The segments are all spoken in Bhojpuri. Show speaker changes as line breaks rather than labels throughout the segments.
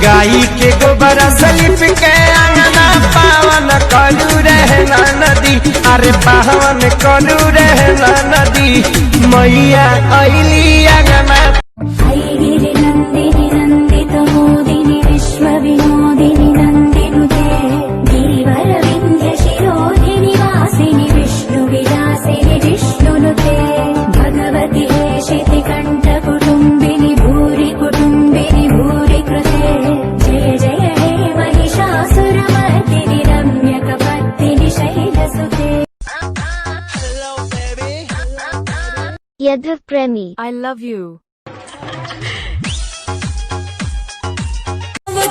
गाई के गोबर सलिप के अंगना पावन कलू रहना नदी, अरे पावन कलू रहना नदी, मैया अली अंगना।
ऐगिरि नंदिनि नंदित मोदिनि विश्व विनोदिनि नंदिनुते, गिरिवर विंध्य शिरोधिनि वासिनि विष्णु विलासिनि विष्णुनुते, भगवति हेशिति कंठ कुटुंबिनि भूरि कुटुंबिनि भूरि कृते, जय जय हे Mahishasuramardini रम्यकपर्दिनि शैलसुते।
Yadav Premi,
I love you.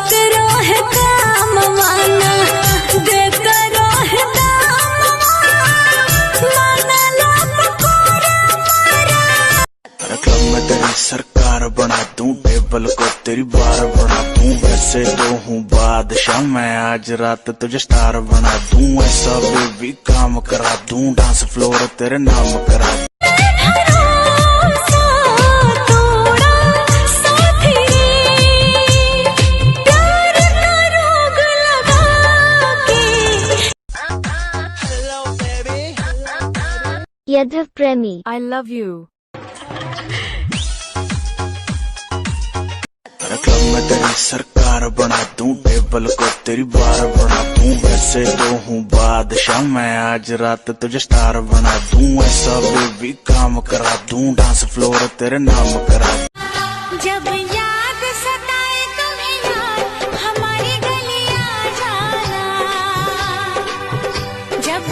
करो है काम माना, दे करो है दाम माना लोग कोरा मारा।
क्लब में तेरी सरकार बना दूं, टेबल को तेरी बार बना दूं, वैसे तो हूँ बादशाह मैं, आज रात तुझे स्टार बना दूं, ऐसा भी काम करा दूं, डांस फ्लोर तेरे नाम करा दूं।
Yadav Premi,
I love you.
Club में तेरी सरकार बना दूं, टेबल को तेरी बार बना दूं, वैसे तो हूँ बादशाह मैं, आज रात तुझे स्टार बना दूं, ऐसा भी काम करा दूं, डांस फ्लोर तेरे नाम करा दूं।
जब याद सताए तुम्हें यार हमारी गलियां जाना, जब